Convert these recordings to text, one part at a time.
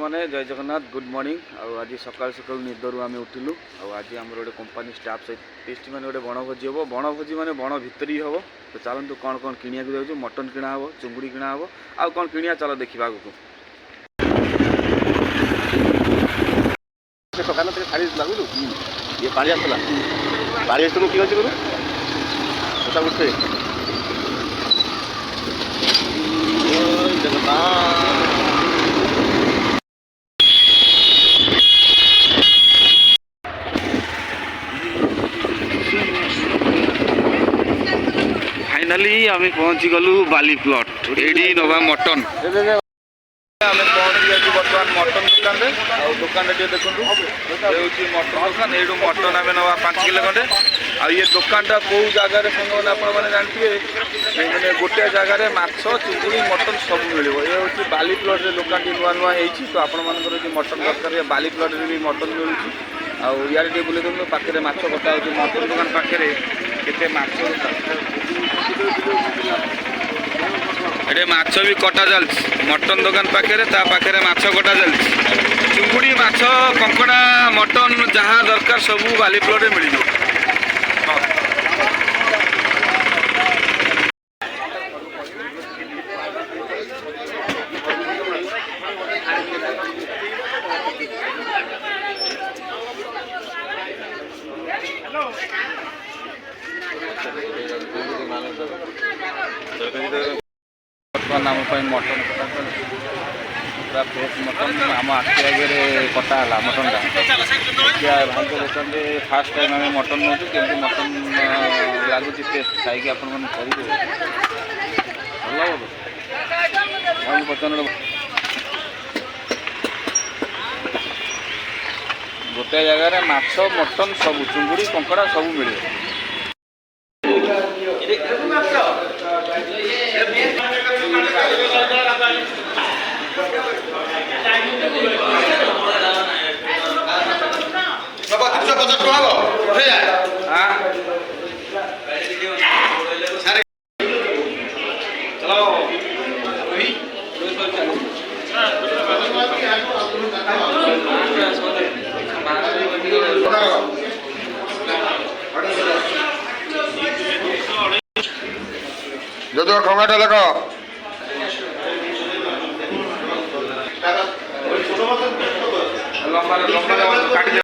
मैंने जय Jagannath good morning आज सकाल सकाल निदर आम उठिलु आज आम गोटे कंपानी स्टाफ सहित टेस्टी मैंने गोटे बणभोजी हम बणभोजी मैंने बण भितर ही हम तो चलतु कौन कौन किणा जाऊँ मटन किणा हम चुंगुड़ी किणा हम आउ कौन किणा चल देखा आगे सकाल लगुलु ये पानी आसला पानी आस कि अच्छे उठे फाइनाली आम पहुँची गलु बाली प्लॉट ये नवा मटन आम पहुँची जाऊँ बर्तमान मटन दुकान दुकान देखो ये मटन दुकान ये मटन आम नवा 5 किलो खंडे ये दुकानटा कौ जगार संग मैंने जानते मैंने गोटे जगार माछ चिंगुड़ी मटन सब मिले ये हूँ बाली प्लॉट दुकान नुआ नुआ होती तो आपण मानकर मटन दरकार बाली प्लॉट भी मटन मिलूँ आर टे बुले दूँ पाखे माछ कटा हो मटन दुकान पाखे केते माछ ये माछ भी कटा चलती मटन दुकान पाखे पाखे माछ कटा चलती चिंगुड़ी माछ कंकड़ा मटन जहाँ दरकार सब बाली प्लॉट मिल जाए बर्तमान आम मटन कटा पूरा फ्रेश मटन आम आखि आगे कटाला मटनटा भाई देखते फास्ट टाइम आम मटन नौ कि मटन लगुच टेस्ट खाई आपण मैंने करेंगे भल पचान गोटे जगार माछ मटन सब चुंगुड़ी कंकड़ा सब मिले जो तो खंगाटा लगा लंबा काट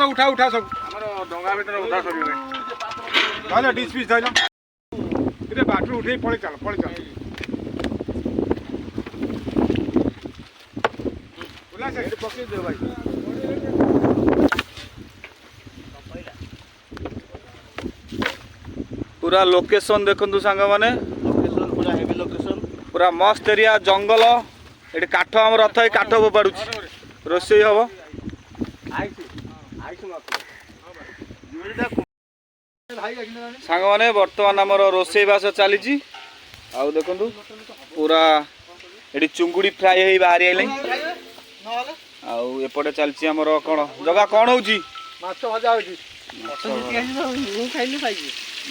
उठा उठा सब डंगा भर उठा सर डिश पिस धर बाटू उठे पड़े चल पकड़ दे भाई पूरा लोकेशन देखु सांग माने पूरा हेवी लोकेशन पूरा मस्त एरिया जंगल ये काठ आम रथ ये काठ फोपाड़ू रोषे हम सांग माने बर्तमान आमर रोषे बास चली देखु पूरा ये चुंगुड़ी फ्राए हो बाहरी आइले आउपटे चलती आमर कौन जगह कौन हो माछ भजा हो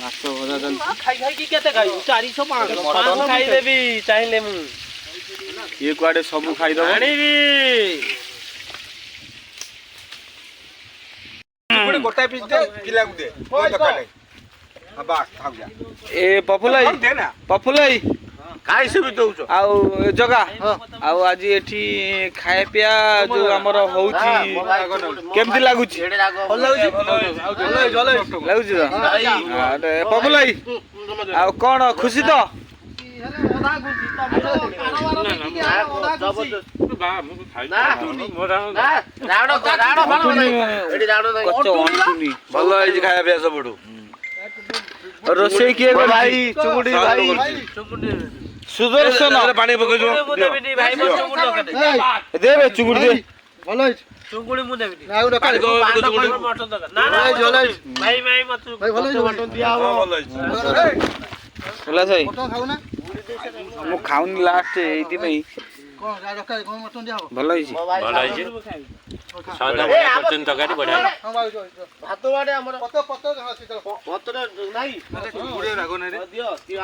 माछ भजा चलती ये कुआडे सब खाईदेव गोटा पीस दे किला को दे कोई दरकार नहीं बस थाक जा ए पपुलाई पपुलाई खाई से भी दउछ आउ जगह आउ आज एठी खाए पिया जो हमर होउची केमति लागुची लागुची अरे पपुलाई आउ कोन खुशी तो ଭଲ ହେଇଛି ଖାଇବା ପିଇବା ସବୁଠୁ। ରୋଷେଇ କିଏ ଭାଇ ଚୁଙ୍ଗୁଡି ଭାଇ ସୁଦର୍ଶନ ପାଣି ପକେଇଛୁ ଦେବେ ଚୁଙ୍ଗୁଡି ଦେ ଭଲ ହେଇଛି ଚୁଙ୍ଗୁଡି ମୁଁ ଦେବିନି। ଆଉ ଦରକାର ମଟନ ଦରକାର। ନା ନା ଭାଇ ଭାଇ ମତେ ଭାଇ ଭଲ ହେଇଛି ମଟନ ଦିଆ ହବ। ହେଲା ଭାଇ ମଟନ ଖାଉ ନା ମୁଁ ଖାଉନି ଲାଷ୍ଟ ଏଇଥିପାଇଁ କଣ ଯାହା ଦରକାର କଣ ମଟନ ଦିଆ ହବ ଭଲ ହେଇଛି ଭଲ ହେଇଛି। ସଦା ବଢିଆ କରିଛନ୍ତି ତରକାରୀ ବଢିଆ। ହଁ ଭାଇ ଭାତ ବାଡେ ଆମର ପତ ହଁ ସେ ପତ୍ର ନାହିଁ ରାଗ ନାହିଁ ଦିଅ